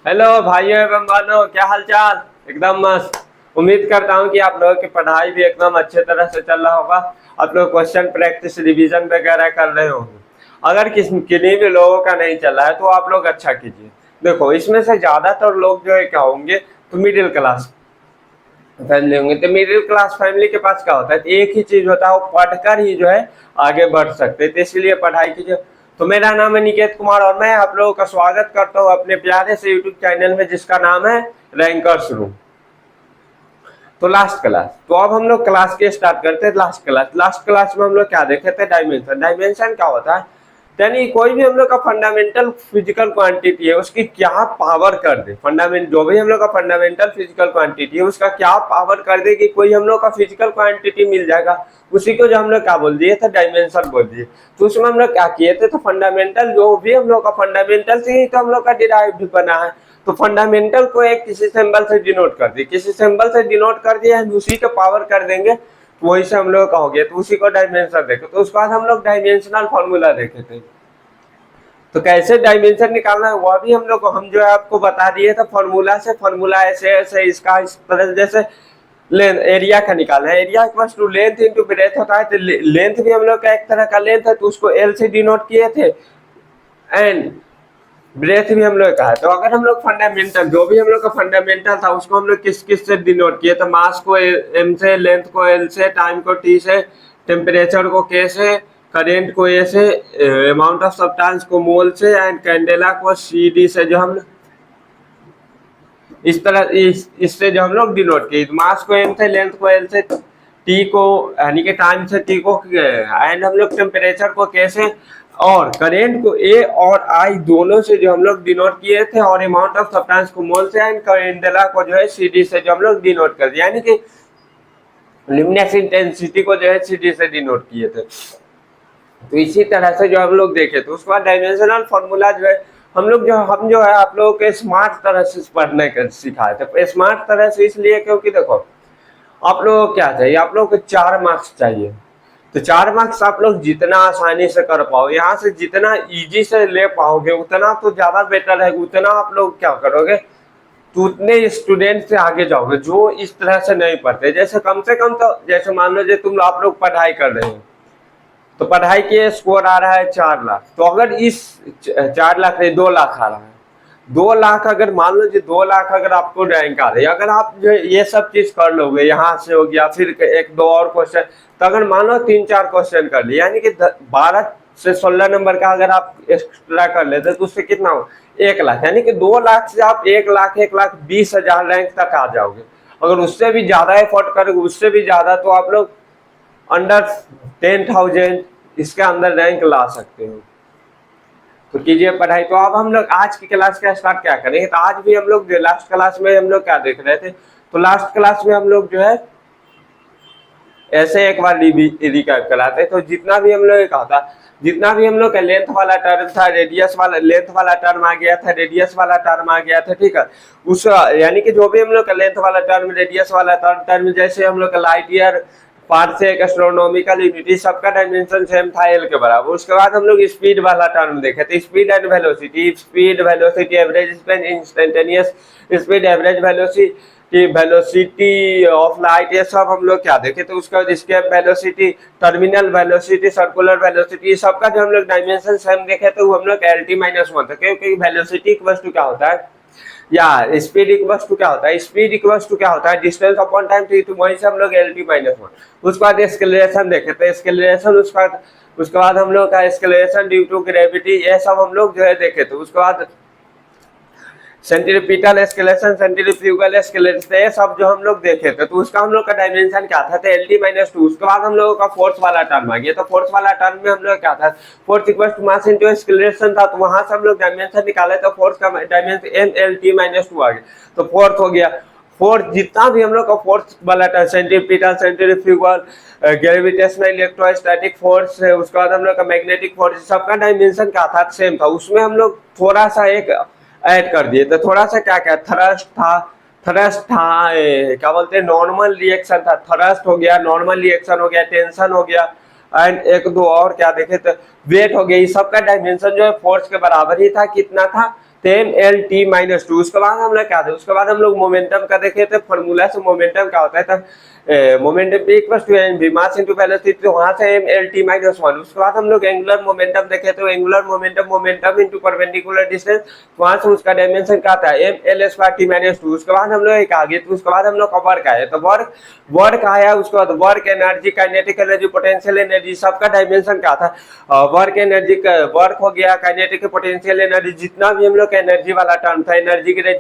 Hello भाइयों एवं बहनों, क्या हाल चाल। एकदम मस्त। उम्मीद करता हूँ कि आप लोगों की पढ़ाई भी एकदम अच्छे तरह से चल रहा होगा। आप लोग क्वेश्चन प्रैक्टिस रिवीजन वगैरह कर रहे होंगे। अगर किन्हीं भी लोगों का नहीं चला है तो आप लोग अच्छा कीजिए। देखो, इसमें से ज्यादातर लोग जो है क्या होंगे, तो मिडिल क्लास फैमिली होंगे। तो मिडिल क्लास फैमिली के पास क्या होता है, एक ही चीज होता है, वो पढ़कर ही जो है आगे बढ़ सकते हैं। तो इसलिए पढ़ाई कीजिए। तो मेरा नाम है निकेत कुमार और मैं आप लोगों का स्वागत करता हूँ अपने प्यारे से यूट्यूब चैनल में, जिसका नाम है रैंकर्स रूम। तो लास्ट क्लास, तो अब हम लोग क्लास के स्टार्ट करते हैं। लास्ट क्लास में हम लोग क्या देखे थे, डायमेंशन। डायमेंशन क्या होता है, यानी कोई भी हम लोग का फंडामेंटल फिजिकल क्वांटिटी है उसकी क्या पावर कर दे। फंडामेंट जो भी हम लोग का फंडामेंटल फिजिकल क्वांटिटी है उसका क्या पावर कर दे कि कोई हम लोग का फिजिकल क्वांटिटी मिल जाएगा, उसी को जो हम लोग क्या बोल दिए थे, डायमेंशन बोल दिए। तो उसमें हम लोग क्या किए थे, तो फंडामेंटल जो भी हम लोग का फंडामेंटल से ही तो हम लोग का डिराइव्ड बना है। तो फंडामेंटल को एक किसी सिंबल से डिनोट कर दिए, किसी सिंबल से डिनोट कर दिया, हम उसी का पावर कर देंगे, तो वही से हम लोग का हो गया। तो उसी को डायमेंशन देखे। तो उसके बाद हम लोग डायमेंशनल फॉर्मूला देखे थे। तो कैसे डायमेंशन निकालना है वह भी हम लोग हम जो है आपको बता दिए थे फॉर्मूला से। फॉर्मूला ऐसे ऐसे इसका इस तरह जैसे लेंथ एरिया का निकालना है, area equals to length into breadth होता है। तो लेंथ भी हम लोग का एक तरह का लेंथ है, तो उसको एल से डिनोट किए थे। एंड ब्रेथ भी हम लोग का है। तो अगर हम लोग फंडामेंटल जो भी हम लोग का फंडामेंटल था उसको हम लोग किस किस से डिनोट किए, तो मास को एम से, लेंथ को एल से, टाइम को टी से, टेम्परेचर को के से, करेंट को ए से, अमाउंट ऑफ सब्सटेंस को मोल से, एंड कैंडेला को सी डी से, जो हम इस तरह इससे जो हम लोग डिनोट किए। मास को एम से, लेंथ को एल से, टी को यानी कि टाइम से टी को, एंड हम लोग टेम्परेचर को कैसे, और करेंट को ए और आई दोनों से जो हम लोग डिनोट किए थे, और अमाउंट ऑफ सब्सटेंस को मोल से, एंड कैंडेला को जो है सीडी से जो हम लोग डिनोट कर दिया, यानी कि ल्यूमिनस इंटेंसिटी को जो है सीडी से डिनोट किए थे। तो इसी तरह से जो हम लोग देखे, तो उसके बाद डायमेंशनल फॉर्मूला जो है हम जो है आप लोगों के स्मार्ट तरह से पढ़ने का सिखाए थे। स्मार्ट तरह से इसलिए क्योंकि देखो, आप लोगों को क्या चाहिए, आप लोगों को 4 मार्क्स चाहिए। तो 4 मार्क्स आप लोग जितना आसानी से कर पाओ, यहाँ से जितना इजी से ले पाओगे उतना तो ज्यादा बेटर है। उतना आप लोग क्या करोगे, तो उतने स्टूडेंट से आगे जाओगे जो इस तरह से नहीं पढ़ते। जैसे कम से कम तो जैसे मान लो तुम आप लोग पढ़ाई कर रहे हो, तो पढ़ाई के स्कोर आ रहा है 4 लाख। तो अगर इस 4 लाख नहीं 2 लाख आ रहा है, 2 लाख अगर मान लो 2 लाख अगर आपको रैंक आ रही है, अगर आप जो ये सब चीज कर लोगे, यहाँ से हो गया, फिर एक दो और क्वेश्चन, तो अगर मान लो 3-4 क्वेश्चन कर लिए, यानी कि 12 से 16 नंबर का अगर आप एक्स्ट्रा कर लेते तो उससे कितना हो, 1 लाख। यानी कि 2 लाख से आप 1 लाख 1,20,000 रैंक तक आ जाओगे। अगर उससे भी ज्यादा एफर्ट करोगे, उससे भी ज्यादा, तो आप लोग अंडर 10,000 इसके अंदर रैंक ला सकते हो। तो कीजिए पढ़ाई। तो अब हम लोग आज की क्लास का स्टार्ट क्या करेंगे, तो आज भी हम लोग लास्ट क्लास में हम लोग क्या देख रहे थे, तो लास्ट क्लास में हम लोग जो है ऐसे एक बार रिकैप कराते। तो जितना भी हम लोग कहा था, जितना भी हम लोग का लेंथ वाला टर्म था, रेडियस वाला लेंथ वाला टर्म आ गया था, रेडियस वाला टर्म आ गया था, ठीक है। उस यानी कि जो भी हम लोग का लेंथ वाला टर्म, रेडियस वाला टर्म, जैसे हम लोग का लाइट ईयर, पार्ट से एक एस्ट्रोनॉमिकल यूनिटी, सबका डायमेंशन सेम था एल के बराबर। उसके बाद हम लोग स्पीड वाला टर्म देखे थे, speed and velocity, average speed, instantaneous speed, average velocity of light, ये सब हम लोग क्या देखे। तो उसका escape velocity, terminal velocity, circular velocity, सबका जो हम लोग डायमेंशन सेम देखे थे वो हम लोग LT-1 था। क्योंकि वेलोसिटी की वस्तु क्या होता है, या स्पीड इक्वल्स टू क्या होता है, स्पीड इक्वल्स टू क्या होता है, डिस्टेंस अपॉन टाइम। तो वहीं से हम लोग LT-1। उसके बाद एक्सेलरेशन देखे थे, एक्सेलरेशन उसके बाद हम लोग का एक्सेलरेशन ड्यू टू ग्रेविटी, ये सब हम लोग जो है देखे थे। उसके बाद सेंट्रीपिटल एस्केलेशन, सेंट्रीफ्यूगल एस्केलेशन, ये सब जो हम लोग देखे थे। तो उसका हम लोग का डायमेंशन क्या था, LT-2। उसके बाद हम लोगों का फोर्स वाला टर्म आ गया। तो फोर्स वाला टर्म में हम लोग क्या था, force equal to mass into acceleration था। तो वहां से हम लोग डायमेंशन निकाले, तो फोर्स का डायमेंशन LT-2 आ गया। तो फोर्थ हो गया। फोर्स जितना भी हम लोग का फोर्स वाला term, centripetal, centrifugal, gravitational, electrostatic force है, उसके बाद हम लोग का मैग्नेटिक फोर्स, सबका डायमेंशन क्या था, सेम था। उसमें हम लोग थोड़ा सा एक ऐड कर दिए। तो थोड़ा सा क्या क्या थ्रस्ट था, क्या बोलते हैं, नॉर्मल रिएक्शन था। थ्रस्ट हो गया, नॉर्मल रिएक्शन हो गया, टेंशन हो गया, एंड एक दो और क्या देखे तो वेट हो गया। ये सबका डायमेंशन जो है फोर्स के बराबर ही था। कितना था, M L T minus two. उसके बाद हम लोग क्या थे, उसके बाद हम लोग मोमेंटम का देखे थे फॉर्मूला से। मोमेंटम क्या होता है था, momentum p equal to M V mass into velocity, तो वहां से M L T minus one. उसके बाद हम लोग एंगुलर मोमेंटम देखे, तो angular momentum momentum into perpendicular distance, वहां से उसका डायमेंशन क्या था, M L square T minus two. उसके बाद हम लोग एक आगे, तो उसके बाद हम लोग का वर्क आया, तो वर्क वर्क आया। उसके बाद work energy, kinetic energy, potential energy, सबका डायमेंशन क्या था, वर्क एनर्जी का वर्क हो गया, काइनेटिक पोटेंशियल एनर्जी, जितना भी हम लोग का एनर्जी वाला टर्म था, एनर्जी की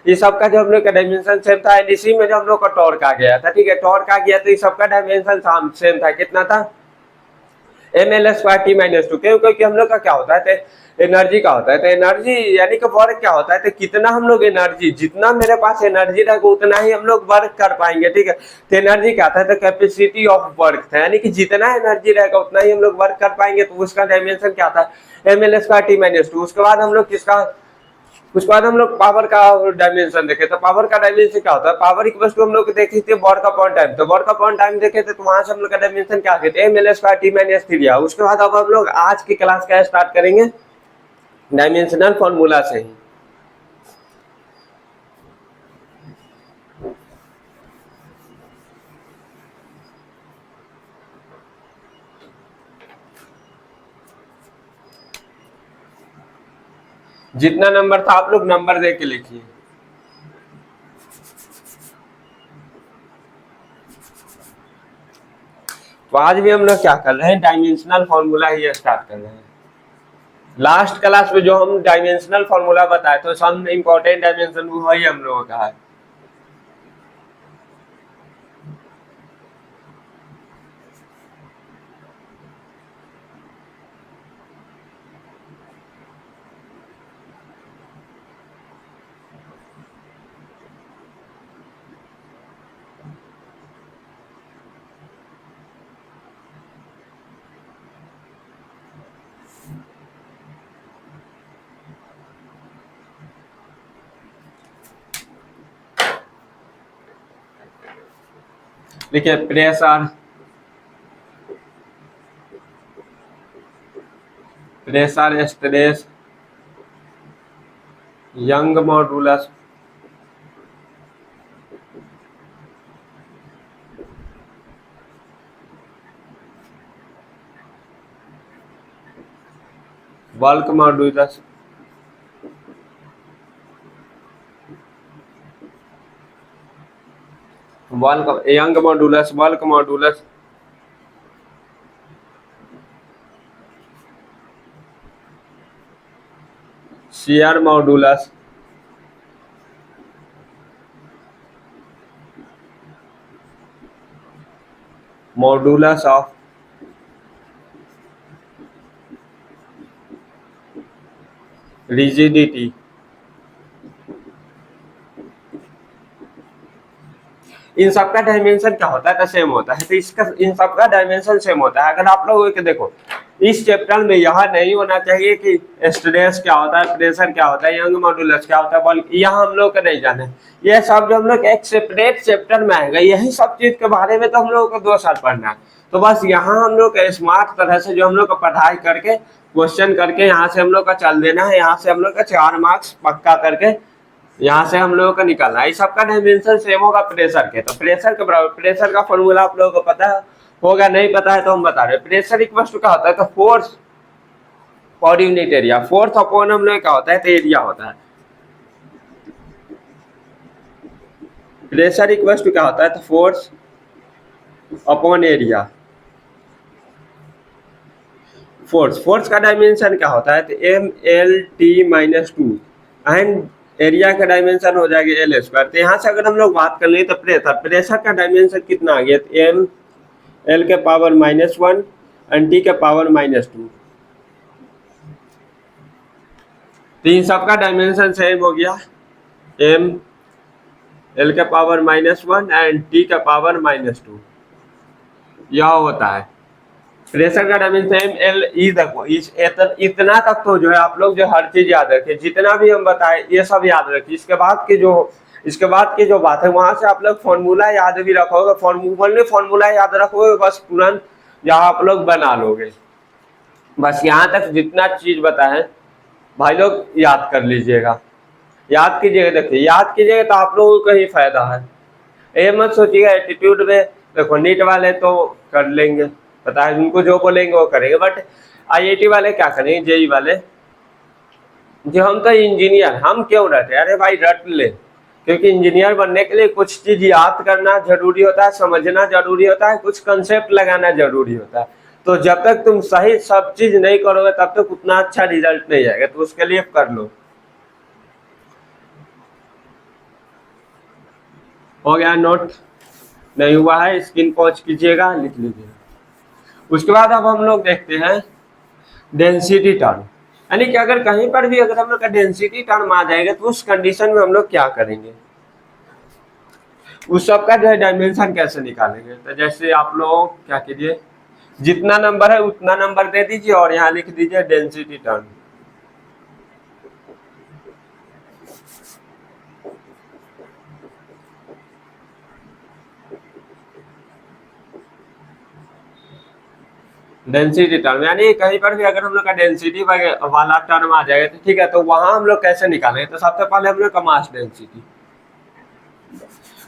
ये सबका जो हम लोग का डायमेंशन सेम था। एंड इसी में जो हम लोग का टॉर्क आ गया था, ठीक है, टॉर्क आ गया, तो ये सबका डायमेंशन सेम था। कितना था, M L square T minus two. क्योंकि हम लोग का क्या होता है, तो एनर्जी का होता है, तो एनर्जी यानी कि वर्क क्या होता है, तो कितना हम लोग एनर्जी, जितना मेरे पास एनर्जी रहेगा उतना ही हम लोग वर्क कर पाएंगे, ठीक है। तो एनर्जी क्या था, तो कैपेसिटी ऑफ वर्क था, यानी कि जितना एनर्जी रहेगा उतना ही हम लोग वर्क कर पाएंगे। तो उसका डायमेंशन क्या था, M L square T minus two. उसके बाद हम लोग किसका, उसके बाद हम लोग पावर का डायमेंशन देखे, तो पावर का डायमेंशन क्या होता है, पावर इक्वल टू हम लोग देखे थे वर्क अपॉन टाइम, तो वर्क अपॉन टाइम देखे थे, तो वहां से हम लोग का डायमेंशन क्या थे, M L square T minus three. उसके बाद अब हम लोग आज की क्लास का स्टार्ट करेंगे डायमेंशनल फॉर्मूला से ही। जितना नंबर था आप लोग नंबर दे के लिखिए। तो आज भी हम लोग क्या कर रहे हैं, डायमेंशनल फॉर्मूला ही स्टार्ट कर रहे हैं। लास्ट क्लास में जो हम डायमेंशनल फॉर्मूला बताए, तो सम इम्पोर्टेंट डायमेंशन वही हम लोगों का है। देखिए, pressure, pressure, stress, Young modulus, bulk modulus, bulk Young modulus, bulk modulus, shear modulus, modulus of rigidity. इन सबका डायमेंशन क्या होता है, तो सेम होता है। तो इसका इन सबका डायमेंशन सेम होता है। अगर आप लोग को देखो, इस चैप्टर में यह नहीं होना चाहिए कि स्ट्रेस क्या होता है, प्रेशर क्या होता है, यंग मॉडुलस क्या होता है, बल्कि यह हम लोग को नहीं जाने। यह सब जो हम लोग एक सेपरेट चैप्टर में आएगा, यही सब चीज के बारे में तो हम लोग को 2 साल पढ़ना है। तो बस यहाँ हम लोग स्मार्ट तरह से जो हम लोग को पढ़ाई करके, क्वेश्चन करके, यहाँ से हम लोग का चल देना है। यहाँ से हम लोग का 4 मार्क्स पक्का करके यहाँ से हम लोगों का निकालना है। सबका डायमेंशन सेम होगा प्रेशर के। तो प्रेशर के बराबर, प्रेशर का फॉर्मूला आप लोगों को पता होगा, नहीं पता है तो हम बता रहे हैं। प्रेशर इक्वल टू क्या होता है, तो force per unit area. Force upon हम लोग क्या होता है, तो एरिया होता है। प्रेशर इक्वल टू क्या होता है, तो फोर्स अपॉन एरिया। फोर्स का डायमेंशन क्या होता है, तो M L T minus two, and area का डायमेंशन हो जाएगा एल स्क्वायर। तो यहाँ से अगर हम लोग बात कर लें, तो प्रेशर का डायमेंशन कितना आ गया, तो एम एल के पावर -1 एंड टी के पावर -2। तो इन सबका डायमेंशन सेम हो गया, एम एल के पावर -1 एंड टी के पावर -2। यह होता है प्रेशर का डायमेंशन एल ई। देखो इतना तक तो जो है आप लोग जो हर चीज याद रखें, जितना भी हम बताए ये सब याद रखिए। इसके बाद की जो बात है, वहां से आप लोग फॉर्मूला याद भी रखोगे। फॉर्मूला याद रखोगे, बस तुरंत यहाँ आप लोग बना लोगे। बस यहाँ तक जितना चीज बताए भाई लोग याद कर लीजिएगा, याद कीजिएगा। देखिए याद कीजिएगा तो आप लोगों को ही फायदा है। ये मत सोचिएगा एटीट्यूड में। देखो नीट वाले तो कर लेंगे, पता है उनको जो बोलेंगे वो करेंगे, बट आईआईटी वाले क्या करेंगे, जेई वाले, जो हम तो इंजीनियर हम क्यों रटे, अरे भाई रट ले। क्योंकि इंजीनियर बनने के लिए कुछ चीज याद करना जरूरी होता है, समझना जरूरी होता है, कुछ कंसेप्ट लगाना जरूरी होता है। तो जब तक तुम सही सब चीज नहीं करोगे तब तक उतना अच्छा रिजल्ट नहीं आएगा, तो उसके लिए कर लो। हो गया नोट? नहीं हुआ है स्क्रीन पॉज कीजिएगा, लिख लीजिएगा। उसके बाद अब हम लोग देखते हैं डेंसिटी टर्म, यानी कि अगर कहीं पर भी अगर हम लोग का डेंसिटी टर्म आ जाएगा तो उस कंडीशन में हम लोग क्या करेंगे, उस सब का जो है डायमेंशन कैसे निकालेंगे। तो जैसे आप लोग क्या कीजिए, जितना नंबर है उतना नंबर दे दीजिए और यहाँ लिख दीजिए डेंसिटी टर्म। डेंसिटी टर्म यानी कहीं पर भी अगर हम लोग का डेंसिटी वाला टर्म आ जाएगा तो ठीक है, तो वहां हम लोग कैसे निकालेंगे। तो सबसे पहले हम लोग का मास डेंसिटी,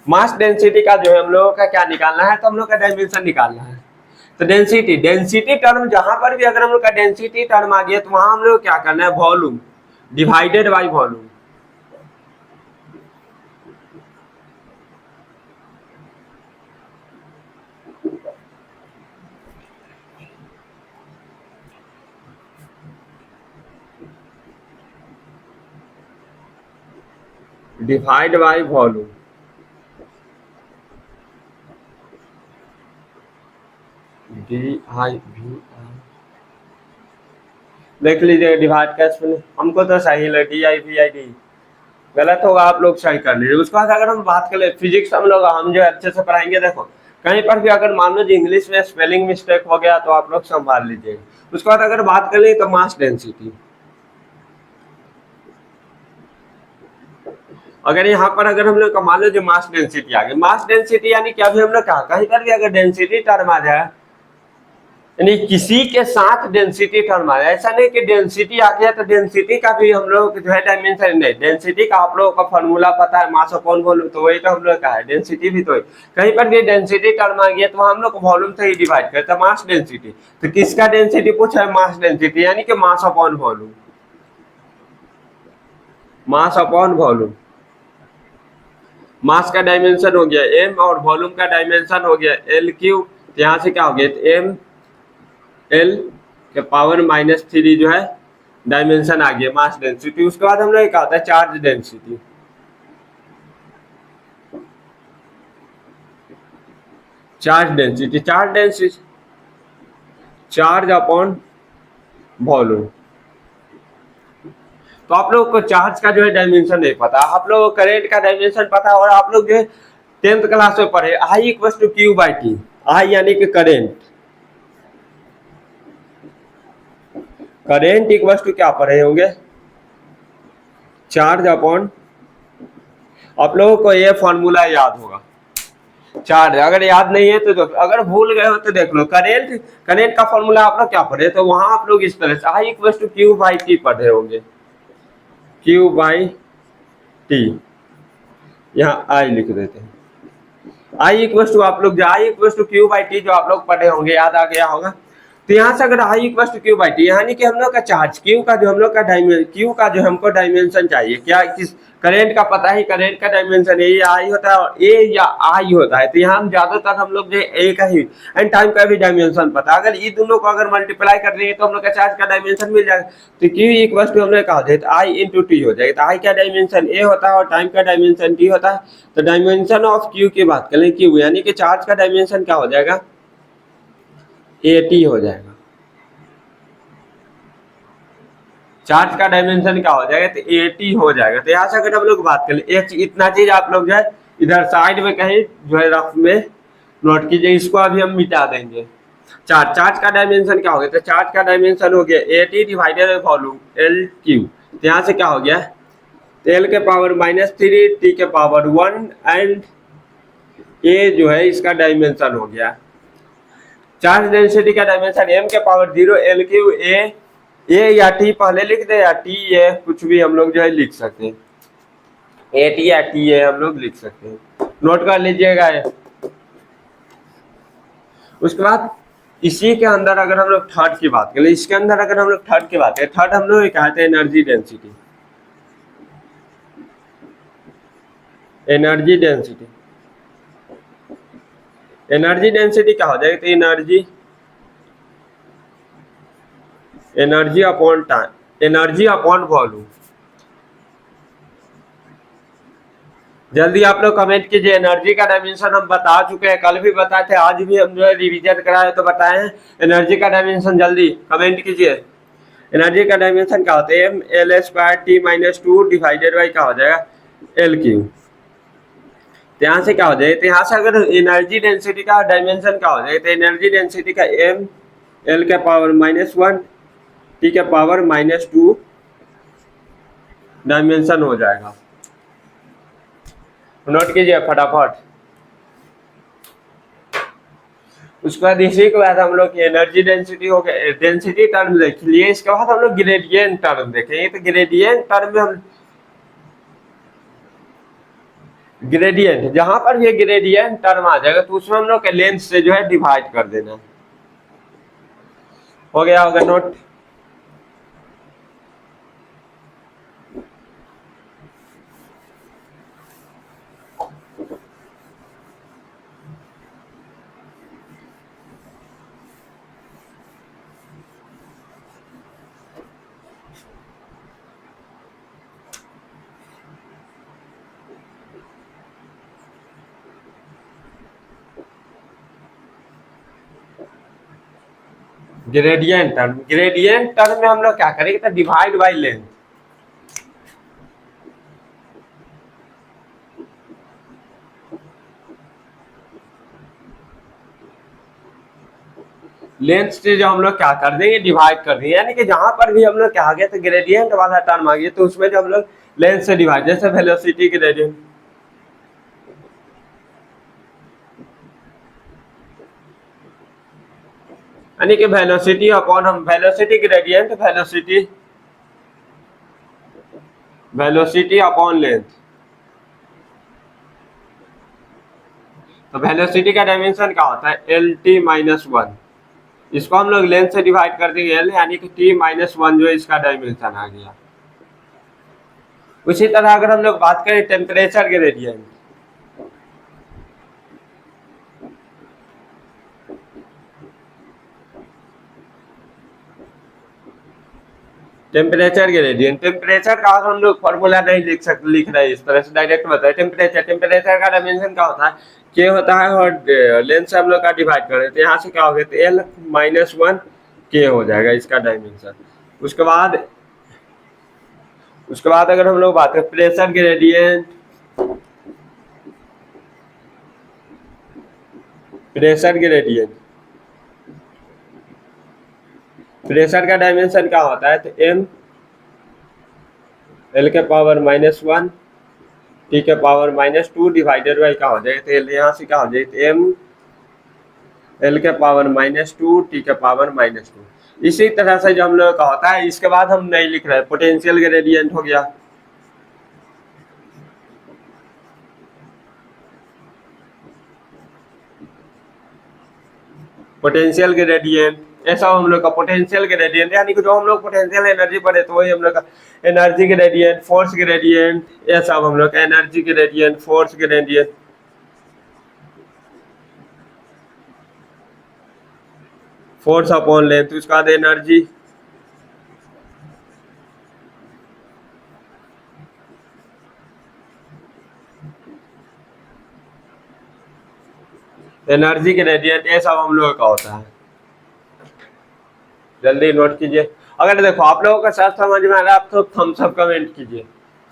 मास डेंसिटी का जो है हम लोगों का क्या निकालना है, तो हम लोग का डायमेंशन निकालना है। तो डेंसिटी, डेंसिटी टर्म जहां पर भी अगर हम लोग का डेंसिटी टर्म आ गया तो वहां हम लोग क्या करना है, volume divided by volume. Divide by volume, D I V I, देख लीजिए डिवाइड कैसे, हमको तो सही लगे D I V I D, गलत होगा आप लोग सही कर लीजिए। उसके बाद अगर हम बात करें फिजिक्स, हम जो अच्छे से पढ़ाएंगे। देखो कहीं पर भी अगर मान लो इंग्लिश में स्पेलिंग मिस्टेक हो गया तो आप लोग संभाल लीजिए। उसके बाद अगर बात कर ले तो मास डेंसिटी, अगर यहाँ पर अगर हम लोग मान लो जो मास डेंसिटी आ गई, मास डेंसिटी यानी क्या भी हम लोग कहा कहीं पर भी अगर डेंसिटी टर्म आ जाए, यानी किसी के साथ डेंसिटी टर्म आ जाए, ऐसा नहीं कि डेंसिटी आ गया तो डेंसिटी का भी हम लोग जो है डायमेंशन नहीं, डेंसिटी का आप लोगों का फॉर्मूला पता है मास अपॉन वॉल्यूम, तो वही तो हम लोग का है डेंसिटी भी। तो कहीं पर भी डेंसिटी टर्म आ गया तो हम लोग वॉल्यूम से ही डिवाइड करते हैं मास डेंसिटी। तो किसका डेंसिटी पूछा है, मास डेंसिटी, यानी कि mass upon volume, mass upon volume. Mass का डायमेंशन हो गया एम और वॉल्यूम का डायमेंशन हो गया एल क्यू, यहाँ से क्या हो गया एम एल के पावर -3 जो है डायमेंशन आ गया मास डेंसिटी। उसके बाद हम लोग क्या होता है charge density, charge density, charge upon volume. तो आप लोगों को चार्ज का जो है डायमेंशन नहीं पता, आप लोगों को करेंट का डायमेंशन पता है, और आप लोग जो है 10th क्लास में पढ़े I equal to Q by T, I यानी कि करेंट, करेंट इक्वल टू क्या पढ़े होंगे, चार्ज अपॉन, आप लोगों को ये फॉर्मूला याद होगा चार्ज, अगर याद नहीं है तो अगर भूल गए हो तो देख लो। करेंट, करेंट का फॉर्मूला आप लोग क्या पढ़े, तो वहां आप लोग इस तरह से I equal to Q by T पढ़े होंगे, क्यू बाई टी, यहाँ आई लिख देते हैं, आई इक्वल टू आप लोग I equal to Q by T जो आप लोग पढ़े होंगे याद आ गया होगा। तो यहाँ से अगर I equal to Q by T, यानी कि हम लोग का चार्ज क्यू का जो हम लोग का क्यू का जो हमको डायमेंशन चाहिए, क्या किस करेंट का पता है, करेंट का डायमेंशन ए या आई होता है और ए या आई होता है। तो यहाँ हम ज्यादातर हम लोग जो ए का ही एंड टाइम का भी डायमेंशन पता है, अगर ये दोनों को अगर मल्टीप्लाई कर देंगे तो हम लोग का चार्ज का डायमेंशन मिल जाएगा। तो क्यू इक्वल टू हम लोग कहा जाए तो आई इंटू टी हो जाएगा। तो आई का डायमेंशन ए होता है और टाइम का डायमेंशन टी होता है। तो डायमेंशन ऑफ क्यू की बात करें क्यू, यानी कि चार्ज का डायमेंशन क्या हो जाएगा, ए टी हो जाएगा, चार्ज का डायमेंशन क्या हो जाएगा, तो 80 हो जाएगा। तो यहाँ से अगर हम लोग बात करें एक इतना चीज आप लोग जो है इधर साइड में कहीं जो है रफ में नोट कीजिए, इसको अभी हम मिटा देंगे। चार्ज का डायमेंशन क्या हो गया, तो चार्ज का डायमेंशन हो गया 80 divided by volume L Q. तो यहाँ से क्या हो गया, एल के पावर -3 टी के पावर 1 एंड ए जो है इसका डायमेंशन हो गया। चार्ज डेंसिटी का डायमेंशन m के पावर 0 एल क्यू ए ए या टी पहले लिख दे या टी ए, कुछ भी हम लोग जो है लिख सकते हैं, ए टी या टी ए हम लोग लिख सकते हैं, नोट कर लीजिएगा ये। उसके बाद इसी के अंदर अगर हम लोग थर्ड की बात करें, इसके अंदर अगर हम लोग थर्ड की बात करें, थर्ड हम लोग कहते हैं energy density. Energy density, energy density क्या हो जाएगी, तो energy, energy upon time, energy upon volume. जल्दी आप लोग कमेंट कीजिए। एनर्जी का डायमेंशन हम बता चुके हैं, कल भी बताए थे, आज भी हम जो है रिवीजन कराए तो बताए हैं एनर्जी का डायमेंशन। जल्दी कमेंट कीजिए। एनर्जी का डायमेंशन क्या होता है, M L square T minus two divided by क्या हो जाएगा, एल क्यू। तो यहाँ से क्या हो जाएगा, तो यहाँ से अगर एनर्जी डेंसिटी का डायमेंशन क्या हो जाएगा, तो एनर्जी डेंसिटी का एम एल के पावर -1 टी के पावर -2 डायमेंशन हो जाएगा। नोट कीजिए फटाफट। उसके बाद इसी के बाद हम लोग एनर्जी डेंसिटी हो गया, डेंसिटी टर्म देख लिए। इसके बाद हम लोग ग्रेडियंट टर्म देखेंगे। तो ग्रेडियंट टर्म में हम ग्रेडियंट, जहां पर ये ग्रेडियंट टर्म आ जाएगा तो उसमें हम लोग लेंथ से जो है डिवाइड कर देना। हो गया होगा note. Gradient term, gradient term में हम लोग क्या करेंगे, तो डिवाइड बाई लेंथ। लेंथ से जो हम लोग क्या कर देंगे, डिवाइड कर देंगे। यानी कि जहां पर भी हम लोग क्या आ गया, तो ग्रेडियंट वाला टर्म आ गया तो उसमें जो हम लोग लेंथ से डिवाइड, जैसे वेलोसिटी ग्रेडियंट, यानी कि वेलोसिटी अपॉन हम velocity gradient, velocity, velocity upon length. तो वेलोसिटी का डायमेंशन क्या होता है, एल टी -1। इसको हम लोग लेंथ से डिवाइड कर देंगे एल, यानी कि टी -1 जो इसका डायमेंशन आ गया। उसी तरह अगर हम लोग बात करें temperature gradient, temperature gradient, temperature का हम लोग फॉर्मूला नहीं लिख सकते, लिख रहे हैं इस तरह से डायरेक्ट बताए। टेम्परेचर, टेम्परेचर का डायमेंशन क्या होता है, के होता है और लेंथ से हम लोग का डिवाइड कर देते हैं। यहाँ से क्या हो गया, तो एल -1 के हो जाएगा इसका डायमेंशन। उसके बाद अगर हम लोग बात करें pressure gradient, pressure gradient, pressure का डायमेंशन क्या होता है, तो एम एल के पावर -1 टी के पावर -2 डिवाइडेड बाई क्या हो जाएगा, तो एल यहाँ से क्या हो जाएगा, एम एल के पावर -2 टी के पावर -2। इसी तरह से जो हम लोग का होता है, इसके बाद हम नहीं लिख रहे, पोटेंशियल ग्रेडियंट हो गया। पोटेंशियल ग्रेडियंट, ऐसा हम लोग का पोटेंशियल ग्रेडियंट, यानी कि जो हम लोग पोटेंशियल एनर्जी पढ़े तो वही हम लोग का एनर्जी ग्रेडियंट, फोर्स ग्रेडियंट, ये सब हम लोग का energy gradient, force gradient, force upon length. उसके बाद एनर्जी, एनर्जी ग्रेडियंट, ये सब हम लोग का होता है। जल्दी नोट कीजिए। अगर देखो आप लोगों का सब समझ में आ रहा है, आप तो थम्स अप कमेंट कीजिए,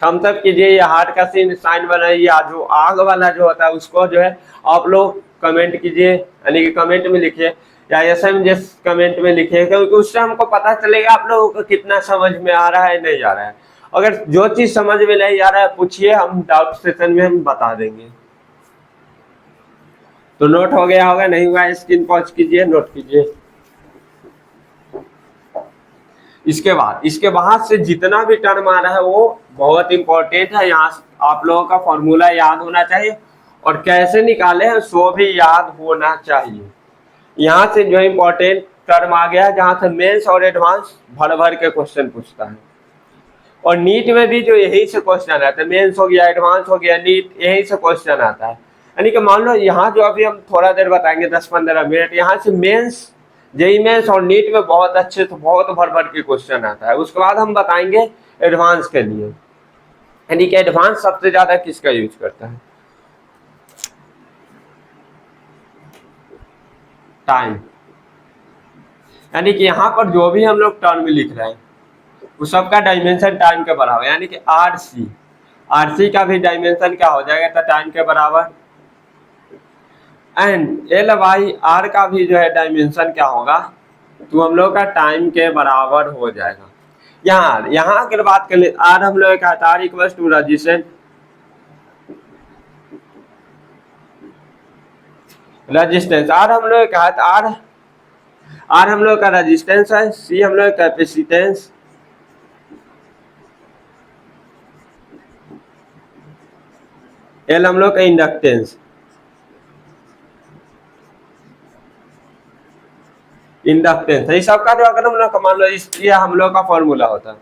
थम्स अप कीजिए। ये हार्ट का साइन बनाइए, जो आग वाला जो होता है उसको जो है आप लोग कमेंट कीजिए, यानी कि कमेंट में लिखिए या एसएमएस कमेंट में लिखिए, क्योंकि उससे हमको पता चलेगा आप लोगों को कितना समझ में आ रहा है, नहीं आ रहा है। अगर जो चीज समझ में नहीं आ रहा है पूछिए, हम डाउट सेशन में हम बता देंगे। तो नोट हो गया होगा, नहीं हुआ स्क्रीन पॉज कीजिए, नोट कीजिए। इसके बाद से जितना भी टर्म आ रहा है वो बहुत इंपॉर्टेंट है। यहाँ आप लोगों का फॉर्मूला याद होना चाहिए और कैसे निकाले हैं सो भी याद होना चाहिए। यहाँ से जो इंपॉर्टेंट टर्म आ गया जहाँ से मेंस और एडवांस भर भर के क्वेश्चन पूछता है, और नीट में भी जो यही से क्वेश्चन आता है, मेंस हो गया, एडवांस हो गया, नीट, यही से क्वेश्चन आता है। यानी कि मान लो यहाँ जो अभी हम थोड़ा देर बताएंगे 10-15 मिनट, यहाँ से मेंस, जेई मेंस और नीट में बहुत अच्छे तो बहुत भर भर के क्वेश्चन आता है। उसके बाद हम बताएंगे एडवांस के लिए, यानी कि एडवांस सबसे ज्यादा किसका यूज करता है, टाइम। यानी कि यहाँ पर जो भी हम लोग टर्म लिख रहे हैं वो सबका डायमेंशन टाइम के बराबर, यानी कि आरसी का भी डायमेंशन क्या हो जाएगा, टाइम के बराबर। एंड एल बाई आर का भी जो है डायमेंशन क्या होगा, तो हम लोग का टाइम के बराबर हो जाएगा। यहाँ अगर बात कर ले, आर हम लोग का R equal to resistance, R हम लोग का आर हम लोग का रजिस्टेंस है, सी हम लोग का कैपेसिटेंस, एल हम लोग का इंडक्टेंस, ये सबका जो अगर हम लोग मान लो ये हम लोग का फॉर्मूला होता है।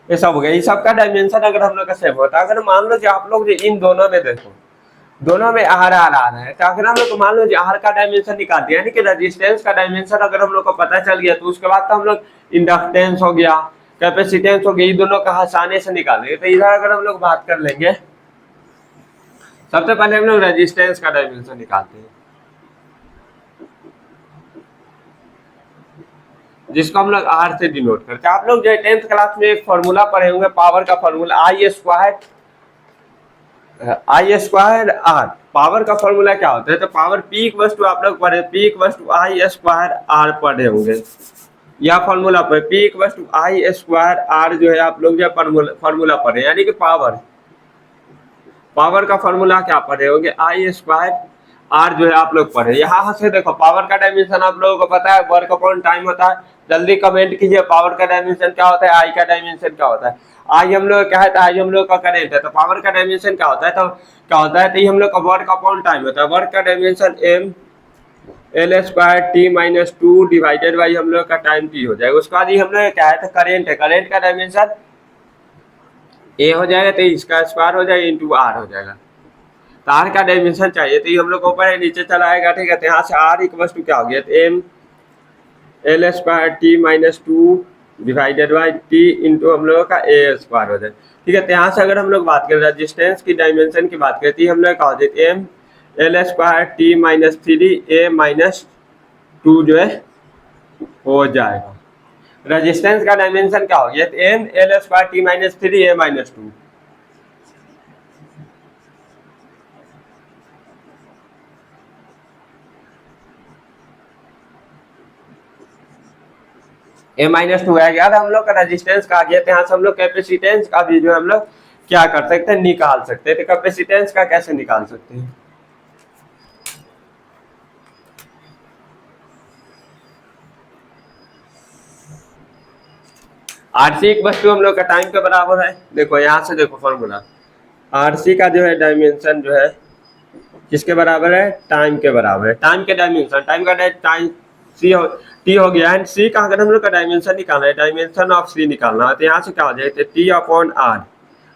ये सब हो गया, ये सबका डायमेंशन अगर हम लोग का सेम होता है। अगर मान लो जो आप लोग जो इन दोनों में देखो, दोनों में आर आ रहा है, तो अगर हम लोग मान लो जो आर का डायमेंशन निकाल दिया, यानी कि रेजिस्टेंस का डायमेंशन अगर हम लोग को पता चल गया, तो उसके बाद तो हम लोग इंडक्टेंस हो गया, कैपेसिटेंस हो गया, ये दोनों का आसानी से निकालेंगे। तो इधर अगर हम लोग बात कर लेंगे, सबसे पहले हम लोग रेजिस्टेंस का डायमेंशन निकालते हैं, जिसको हम लोग आर से डिनोट करते हैं। आप लोग जो 10th क्लास में एक फॉर्मूला पढ़े होंगे, पावर का formula I square R, power का फॉर्मूला क्या होता है, तो पावर पी इक्वल टू, आप लोग पढ़े P equal to I square R पढ़े होंगे, या फॉर्मूला पढ़े P equal to I square R जो है आप लोग जो फॉर्मूला पढ़े, यानी कि पावर का फॉर्मूला क्या पढ़े होंगे, आई स्क्वायर आर जो है आप लोग पढ़े। यहाँ से देखो पावर का डायमेंशन आप लोगों को पता है, वर्क अपॉन टाइम होता है। जल्दी कमेंट कीजिए पावर का डायमेंशन क्या होता है, आई का डायमेंशन क्या होता है। आई हम लोग क्या है, तो आई हम लोग का करेंट है, तो पावर का डायमेंशन क्या होता है, तो क्या होता है, तो ये हम लोग का वर्क अपॉन टाइम होता है। वर्क का dimension M L square T minus 2 divided by हम लोग का टाइम टी हो जाएगा। उसके बाद ये हम लोग क्या है, तो करेंट है, करेंट का डायमेंशन ए हो जाएगा, तो इसका स्क्वायर हो जाएगा इंटू आर हो जाएगा। आर का डायमेंशन चाहिए, तो ये हम लोग को ऊपर नीचे चला आएगा, ठीक है। तो यहाँ से आर इक्वल टू क्या हो गया, तो M L square T minus 2 divided by T into हम लोगों का ए स्क्वायर हो जाए, ठीक है। तो यहाँ से अगर हम लोग बात करें रेजिस्टेंस की डायमेंशन की बात करती है, हम लोग क्या हो जाए, M L square T minus 3 A minus 2 जो है हो जाएगा। रेजिस्टेंस का डायमेंशन क्या हो गया, तो M L square T minus 3 A minus 2, A minus 2 है। यार हम लोग का रेजिस्टेंस का आ गया, तो यहाँ से हम लोग कैपेसिटेंस का भी जो हम लोग क्या कर सकते हैं, निकाल सकते हैं। तो कैपेसिटेंस का कैसे निकाल सकते हैं, आरसी इक्वल टू हम लोग का टाइम के बराबर है। देखो यहाँ से देखो फॉर्मूला, आरसी का जो है डायमेंशन जो है किसके बराबर है, टाइम के बराबर है। टाइम के डायमेंशन, टाइम का टाइम सी हो टी हो गया, एंड सी का अगर हम लोग का डायमेंशन निकालना है, डायमेंशन ऑफ सी निकालना है, तो यहाँ से क्या हो जाए, टी अपॉन आर।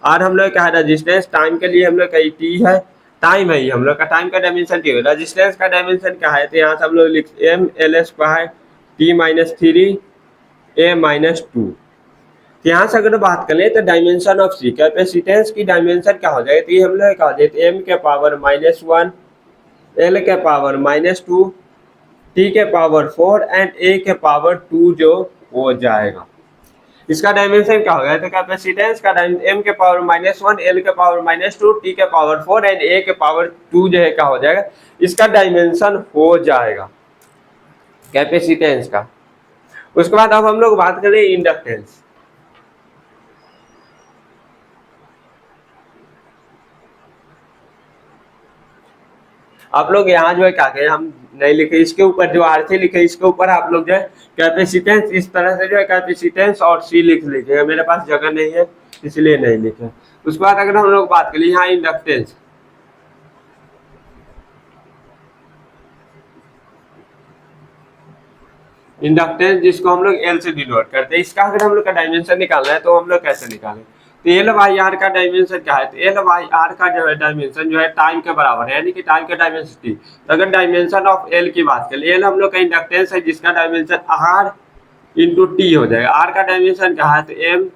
आर हम लोग का है रेजिस्टेंस, टाइम के लिए हम लोग का टी है, टाइम है, हम लोग का टाइम का डायमेंशन टी है। रेजिस्टेंस का डायमेंशन क्या है, तो यहाँ से हम लोग लिख M L square T minus 3 A minus 2। यहाँ से अगर बात करें तो डायमेंशन ऑफ सी, कैपेसिटेंस की डायमेंशन क्या हो जाए, तो ये हम लोग क्या हो जाए, एम के पावर -1 एल के पावर -2 टी के पावर 4 एंड ए के पावर 2 जो हो जाएगा। इसका डायमेंशन क्या हो गया, तो कैपेसिटेंस का m के पावर -1, l के पावर -2, t के पावर 4 एंड a के पावर 2 जो है क्या हो जाएगा, इसका डायमेंशन हो जाएगा कैपेसिटेंस का। उसके बाद अब हम लोग बात करें इंडक्टेंस। आप लोग यहाँ जो है क्या कहें, हम नहीं लिखे, इसके ऊपर जो RC लिखे इसके ऊपर आप लोग जो है कैपेसिटेंस इस तरह से जो है कैपेसिटेंस और C लिख लीजिएगा, मेरे पास जगह नहीं है इसलिए नहीं लिखे। उसके बाद अगर हम लोग बात करें यहाँ इंडक्टेंस, इंडक्टेंस जिसको हम लोग L से डिनोट करते हैं, इसका अगर हम लोग का डायमेंशन निकालना है तो हम लोग कैसे निकालें, तो L बाई आर का डायमेंशन क्या है, तो L बाई आर का जो है डायमेंशन जो है टाइम के बराबर है, यानी कि टाइम का डायमेंशन T। तो अगर डायमेंशन ऑफ L की बात करें, L हम लोग का इंडक्टेंस है जिसका डायमेंशन R इंटू टी हो जाएगा। R का डायमेंशन क्या है, तो M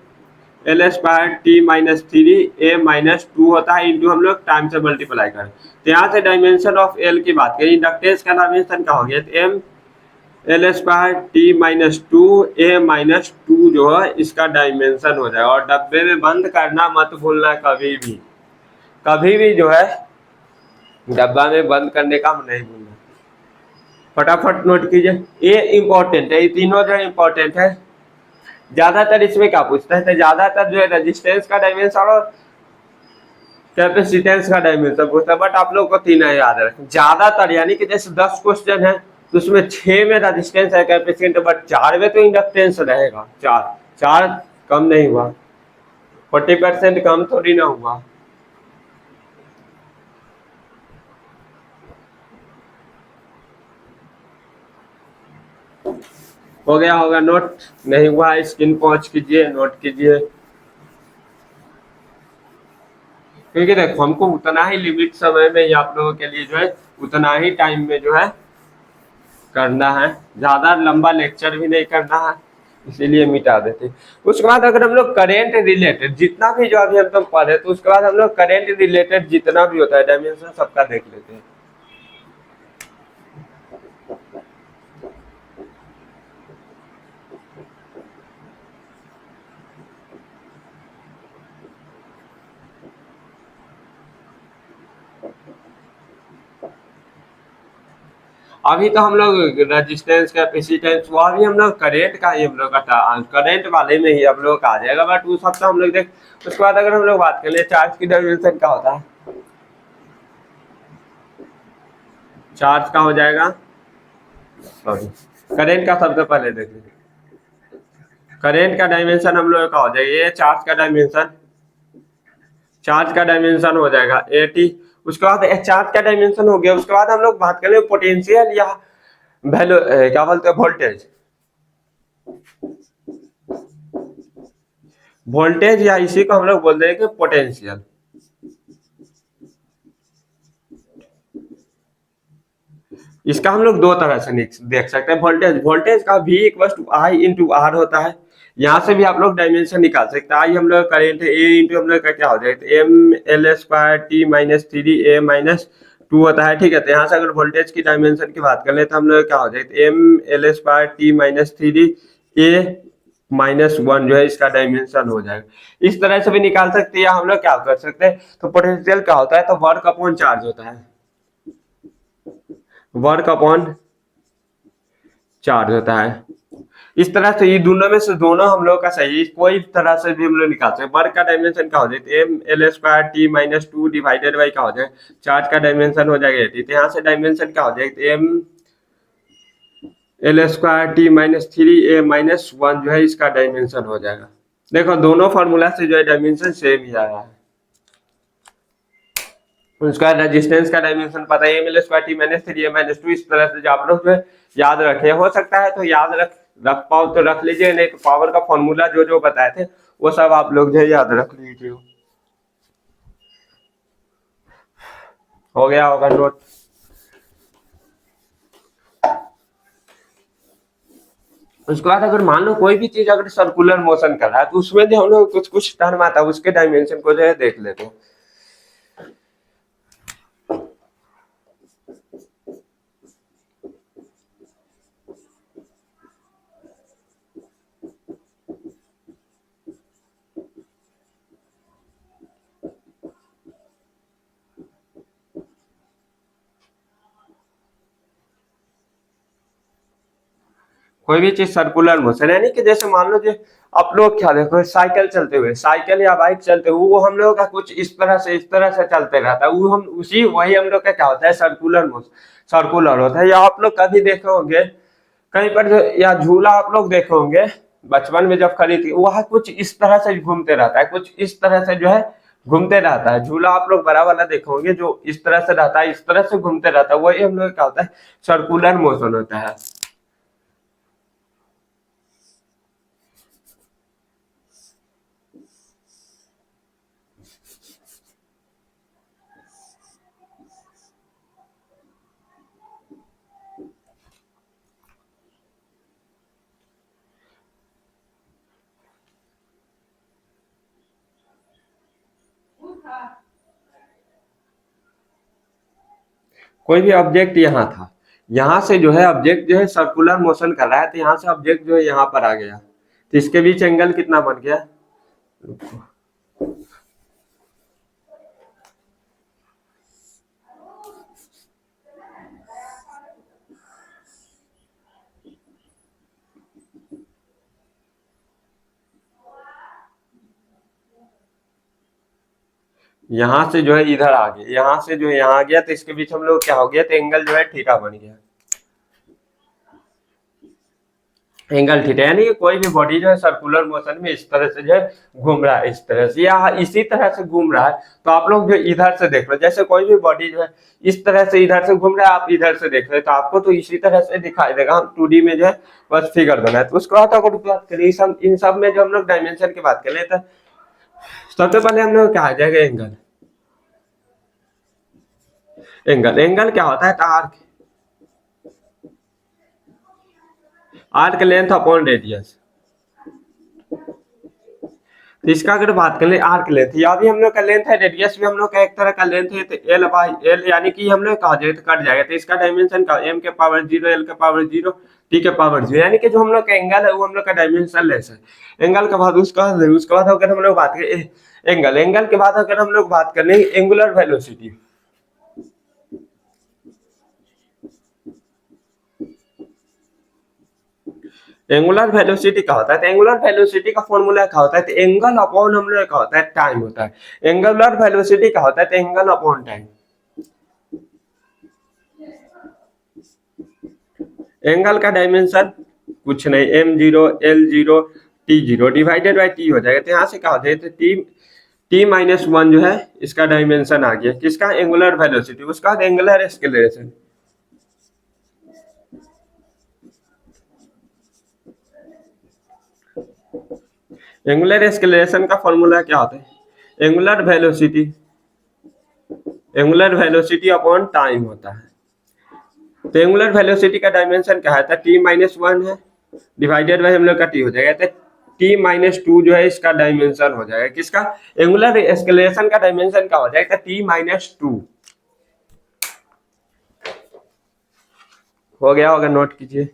L square T minus 3 A minus 2 होता है, इंटू हम लोग टाइम से मल्टीप्लाई करें। तो यहाँ से डायमेंशन ऑफ L की बात करें, इंडक्टेंस का डायमेंशन क्या हो गया, तो M L square T minus 2 A minus 2 जो है इसका डायमेंशन हो जाएगा। और डब्बे में बंद करना मत भूलना कभी भी जो है डब्बा में बंद करने का नहीं भूलना। फटाफट नोट कीजिए, ये इंपॉर्टेंट है, ये तीनों जो है इंपॉर्टेंट है। ज्यादातर इसमें क्या पूछता है, तो ज्यादातर जो है रेजिस्टेंस का डायमेंशन और कैपेसिटेंस का डायमेंशन पूछता है, बट आप लोग को तीनों याद रखें ज्यादातर, यानी कि जैसे 10 क्वेश्चन है तो उसमें 6 में रेजिस्टेंस है कैपेसिटेंस, बट 4 में तो इंडक्टेंस रहेगा। चार चार कम नहीं हुआ, 40% कम थोड़ी ना हुआ। हो गया होगा नोट, नहीं हुआ स्क्रीन पॉज कीजिए, नोट कीजिए, क्योंकि देखो हमको उतना ही लिमिट समय में ही आप लोगों के लिए जो है उतना ही टाइम में जो है करना है, ज्यादा लंबा लेक्चर भी नहीं करना है, इसीलिए मिटा देते। उसके बाद अगर हम लोग करेंट रिलेटेड जितना भी जो अभी हम लोग पढ़े, तो उसके बाद हम लोग करेंट रिलेटेड जितना भी होता है डायमेंशन सबका देख लेते हैं। अभी तो हम लोग रेजिस्टेंस कैपेसिटेंस वो अभी हम लोग करेंट का ही हम लोग का करेंट वाले में ही हम लोग का आ जाएगा, बट उस सब तो हम लोग देख। उसके बाद अगर हम लोग बात कर ले चार्ज की डायमेंशन क्या होता है, चार्ज का हो जाएगा, सॉरी करेंट का सबसे पहले देख लीजिए, करेंट का डायमेंशन हम लोग का हो जाएगा, ये चार्ज का डायमेंशन हो जाएगा 80। उसके बाद चार्ज का डायमेंशन हो गया, उसके बाद हम लोग बात करें पोटेंशियल या वैल्यू क्या बोलते हैं वोल्टेज, वोल्टेज या इसी को हम लोग बोलते हैं कि पोटेंशियल। इसका हम लोग दो तरह से देख सकते हैं, वोल्टेज का V equal to I into R होता है, यहाँ से भी आप लोग डायमेंशन निकाल सकते हैं। आई हम लोग करेंट है, ए इंटू हम लोग का क्या हो जाएगा M L square T minus 3 A minus 2 होता है, ठीक है। तो यहाँ से अगर वोल्टेज की डायमेंशन की बात कर ले तो हम लोग क्या हो जाएगा M L square T minus 3 A minus 1 जो है इसका डायमेंशन हो जाएगा। इस तरह से भी निकाल सकते हैं, या हम लोग क्या कर सकते हैं, तो पोटेंशियल क्या होता है, तो वर्क अपॉन चार्ज होता है, वर्क अपॉन चार्ज होता है। इस तरह से ये दोनों में से दोनों हम लोग का सही, कोई तरह से भी हम लोग निकाल सकते। वर्क का डायमेंशन क्या हो जाए M L square T minus 2 divided by क्या हो जाए चार्ज का डायमेंशन हो जाएगा 80। तो यहाँ से डायमेंशन क्या हो जाएगा M L square T minus 3 A minus 1 जो है इसका डायमेंशन हो जाएगा। देखो दोनों फॉर्मूला से जो है डायमेंशन सेम ही आया है। उसका रेजिस्टेंस का डायमेंशन पता है M L square T minus 3 A minus 2। इस तरह से जो आप लोग जो है याद रखे, हो सकता है तो याद रख पाओ तो रख लीजिए, नहीं तो पावर का फॉर्मूला जो जो बताए थे वो सब आप लोग जो है याद रख लीजिए। हो गया होगा नोट। उसके बाद अगर मान लो कोई भी चीज अगर सर्कुलर मोशन कर रहा है तो उसमें जो हम लोग कुछ कुछ टर्म आता है उसके डायमेंशन को जो है देख लेते हैं। कोई भी चीज सर्कुलर मोशन, यानी कि जैसे मान लो जो आप लोग क्या देखो, साइकिल चलते हुए, साइकिल या बाइक चलते हुए, वो हम लोग का कुछ इस तरह से चलते रहता है, वो हम उसी वही हम लोग का क्या होता है, सर्कुलर मोशन, सर्कुलर होता है। या आप लोग कभी देखे होंगे कहीं पर जो, या झूला आप लोग देखे होंगे बचपन में जब खरीदी, वह कुछ इस तरह से घूमते रहता है, कुछ इस तरह से जो है घूमते रहता है। झूला आप लोग बड़ा वाला देखे होंगे जो इस तरह से रहता है, इस तरह से घूमते रहता है, वही हम लोग क्या होता है, सर्कुलर मोशन होता है। कोई भी ऑब्जेक्ट यहाँ था, यहाँ से जो है ऑब्जेक्ट जो है सर्कुलर मोशन कर रहा है, तो यहाँ से ऑब्जेक्ट जो है यहाँ पर आ गया, तो इसके बीच एंगल कितना बन गया, यहाँ से जो है इधर आ गया, यहाँ से जो है यहाँ आ गया, तो इसके बीच हम लोग क्या हो गया, तो एंगल जो है थीटा बन गया, एंगल थीटा। यानी कि कोई भी बॉडी जो है सर्कुलर मोशन में इस तरह से जो है घूम रहा है, इस तरह से या इसी तरह से घूम रहा है, तो आप लोग जो इधर से देख रहे हो, जैसे कोई भी बॉडी जो है इस तरह से इधर से घूम रहा है, आप इधर से देख रहे हो, तो आपको तो इसी तरह से दिखाई देगा। हम 2D में जो है बस फिगर बना है, तो उसके बाद अगर बात करें इन सब में जो हम लोग डायमेंशन की बात करें, तो सबसे पहले हम लोग क्या आ जाएगा, एंगल। एंगल एंगल क्या होता है, तो arc, arc length upon radius. तो इसका अगर बात करें आर्क लेंथ, या भी हम लोग का लेंथ है, रेडियस भी हम लोग का एक तरह का लेंथ है, तो एल बाई एल, यानी कि हम लोग कहा जाए तो कट जाएगा, तो इसका डायमेंशन का एम के पावर 0, एल के पावर 0, टी के पावर 0, यानी कि जो हम लोग का एंगल है वो हम लोग का डायमेंशन लेस है। एंगल के बाद उसके बाद अगर हम लोग बात करें एंगल, एंगल के बाद अगर हम लोग बात कर लें एंगुलर वेलोसिटी। एंगुलर वेलोसिटी क्या होता है, तो एंगुलर वेलोसिटी का फॉर्मूला क्या होता है, तो एंगल अपॉन हम लोग क्या होता है, टाइम होता है। एंगुलर वेलोसिटी क्या होता है, तो एंगल अपॉन टाइम। एंगल का डायमेंशन कुछ नहीं, m0 l0 t0 divided by T हो जाएगा, तो यहाँ से क्या हो जाएगा, t-1 जो है इसका डायमेंशन आ गया, किसका, एंगुलर वेलोसिटी। उसका बाद एंगुलर एक्सेलरेशन, एंगुलर एक्सेलरेशन का फॉर्मूला क्या होता है, angular velocity, angular velocity upon time होता है। तो एंगुलर वेलोसिटी का डायमेंशन क्या है, t-1 है, डिवाइडेड बाई हम लोग का t हो जाएगा, तो t-2 जो है इसका डायमेंशन हो जाएगा, किसका, एंगुलर एक्सेलरेशन का डायमेंशन क्या हो जाएगा, t-2 हो गया होगा, नोट कीजिए।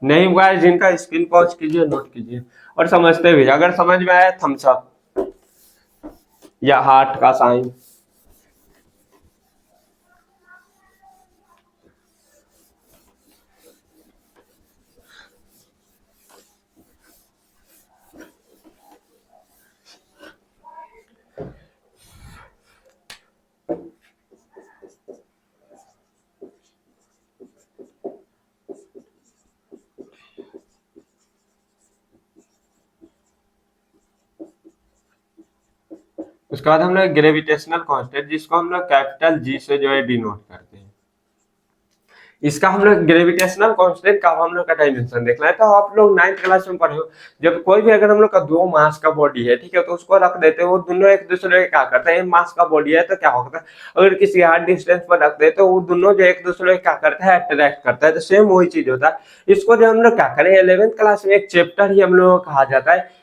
नहीं हुआ है जिनका स्क्रीन पॉज कीजिए, नोट कीजिए और समझते भी, अगर समझ में आया थम्स अप या हार्ट का साइन। उसके बाद हम लोग ग्रेविटेशनल कांस्टेंट, जिसको हम लोग कैपिटल जी से जो है डिनोट करते हैं, इसका हम लोग ग्रेविटेशनल कांस्टेंट का हम लोग का डायमेंशन देखना है। तो आप लोग 9th क्लास में पढ़े हो, जब कोई भी अगर हम लोग का दो मास का बॉडी है, ठीक है, तो उसको रख देते हैं, वो दोनों एक दूसरे के क्या करते हैं, मास का बॉडी है तो क्या होता है, अगर किसी हार्ड डिस्टेंस पर रख देते तो वो दोनों जो एक दूसरे के क्या करता है, अट्रैक्ट करता है, तो सेम वही चीज होता है। इसको जो हम लोग क्या करें, 11th क्लास में एक चैप्टर ही हम लोग कहा जाता है,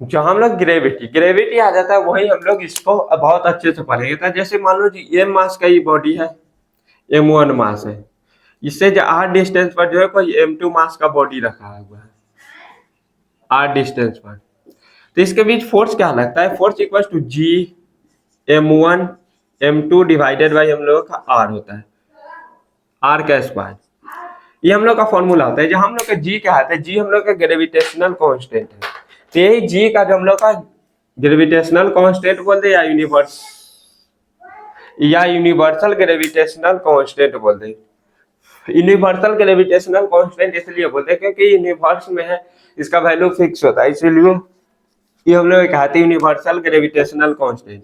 जो हम लोग ग्रेविटी, ग्रेविटी आ जाता है, वही हम लोग इसको बहुत अच्छे से पढ़ेंगे। तो जैसे मान लो जी एम मास का ये बॉडी है, m1 मास है, इससे जो r डिस्टेंस पर जो है कोई m2 मास का बॉडी रखा हुआ है r डिस्टेंस पर, तो इसके बीच फोर्स क्या लगता है, force equal to g m1 m2 divided by हम लोगों का r होता है। आर का स्क्वायर, ये हम लोग का फॉर्मूला होता है। जो हम लोग का जी क्या है, जी हम लोग का ग्रेविटेशनल कांस्टेंट है। तो यही जी का जो हम लोग का ग्रेविटेशनल कांस्टेंट बोलते हैं या यूनिवर्सल ग्रेविटेशनल कांस्टेंट बोलते हैं। यूनिवर्सल ग्रेविटेशनल कांस्टेंट इसलिए बोलते हैं क्योंकि यूनिवर्स में है, इसका वैल्यू फिक्स होता है, इसीलिए ये हम लोग कहते हैं यूनिवर्सल ग्रेविटेशनल कांस्टेंट।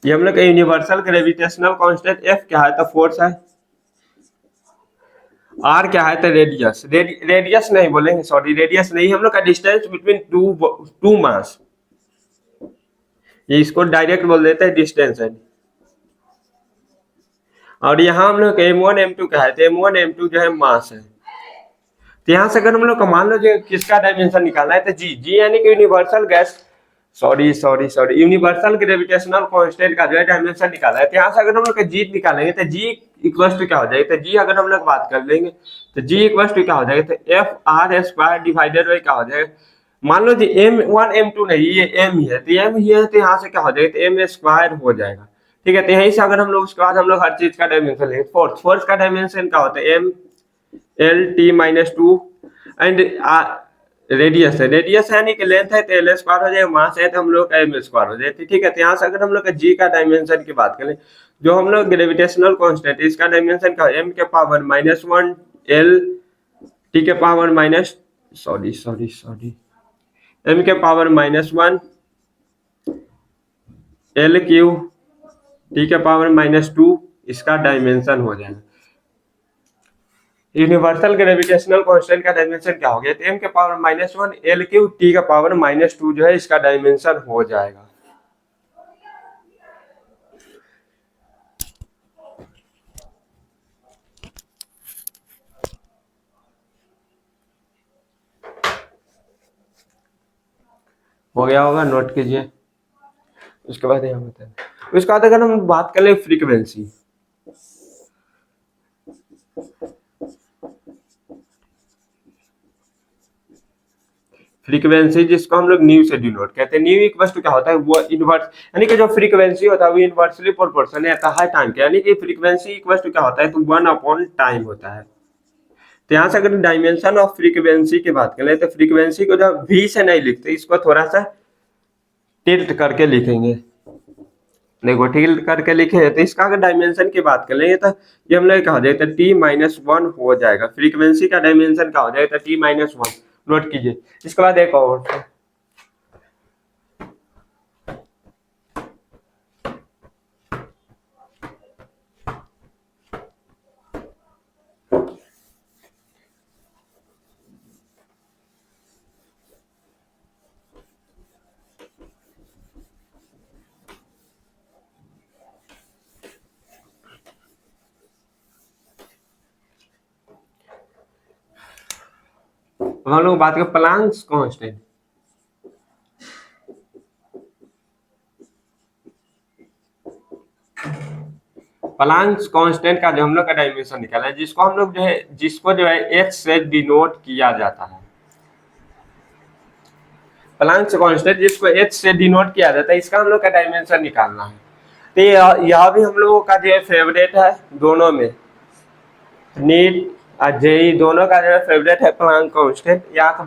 ये हम लोग का यूनिवर्सल ग्रेविटेशनल कांस्टेंट एफ क्या है, तो फोर्स है। आर क्या है, तो रेडियस, रेडियस नहीं बोलेंगे, सॉरी रेडियस नहीं, हम लोग का डिस्टेंस बिटवीन टू मास, ये इसको डायरेक्ट बोल देते हैं डिस्टेंस है। और यहाँ हम लोग m1 m2 क्या है, तो m1 m2 जो है मास है। तो यहाँ से अगर हम लोग का मान लो जो किसका डायमेंशन निकालना है, तो जी यानी कि universal gas sorry universal gravitational constant का जो है डायमेंशन निकाला है। तो यहाँ से अगर हम लोग का जी निकालेंगे तो जी इक्वल टू क्या हो जाएगा, तो जी अगर हम लोग बात कर लेंगे तो जी इक्वल टू क्या हो जाएगा, तो F R square divided by क्या हो जाएगा, मान लो जी m1 m2 नहीं, ये m ही है, तो m ही है, तो यहाँ से क्या हो जाएगा, तो m स्क्वायर हो जाएगा। ठीक है, तो यहीं से अगर हम लोग उसके बाद हम लोग हर चीज का डायमेंशन लेंगे, फोर्स का डायमेंशन क्या होता है, m L T minus two, and radius है, रेडियस यानी कि लेंथ है, तो एल स्क्वायर हो जाएगा, मास है तो हम लोग का एम स्क्वायर हो जाएगा। ठीक है, तो यहाँ से अगर हम लोग का जी का डायमेंशन की बात करें, जो हम लोग ग्रेविटेशनल कांस्टेंट है इसका डायमेंशन क्या है, एम के पावर -1 एल टी के पावर माइनस सॉरी एम के पावर -1 एल क्यू टी के पावर -2, इसका डायमेंशन हो जाएगा। यूनिवर्सल ग्रेविटेशनल कांस्टेंट का डायमेंशन क्या हो गया, तो m के पावर -1 एल क्यू टी का पावर -2 जो है इसका डायमेंशन हो जाएगा। हो गया होगा, नोट कीजिए। उसके बाद यहाँ बताएं, उसके बाद अगर हम बात कर ले फ्रीक्वेंसी, फ्रीक्वेंसी जिसको हम लोग न्यू से डिनोट कहते हैं, न्यू इक्वल टू क्या होता है, वो इनवर्स यानी कि जो फ्रीक्वेंसी होता है वो इनवर्सली प्रोपोर्शनल रहता है टाइम के, यानी कि फ्रीक्वेंसी इक्वल टू क्या होता है, तो 1/टाइम होता है। तो यहाँ से अगर डायमेंशन ऑफ फ्रीक्वेंसी की बात करें, तो फ्रीक्वेंसी को जब v से नहीं लिखते, इसको थोड़ा सा टिल्ट करके लिखेंगे। देखो टिल्ट करके लिखे तो इसका अगर डायमेंशन की बात करें तो ये हम लोग क्या हो जाएगा, t-1 हो जाएगा। फ्रीक्वेंसी का डायमेंशन क्या हो जाएगा, t-1, नोट कीजिए। इसके बाद एक और हम लोग बात करें प्लांक्स कांस्टेंट। प्लांक्स कांस्टेंट का जो हम लोग का डायमेंशन निकाला है, जिसको जो है h से डिनोट किया जाता है। प्लांक्स कांस्टेंट जिसको h से डिनोट किया जाता है, इसका हम लोग का डायमेंशन निकालना है। तो यह भी हम लोगों का जो है फेवरेट है, दोनों में नीट और जेई दोनों का जो है फेवरेट है प्लांक कांस्टेंट। यहाँ तो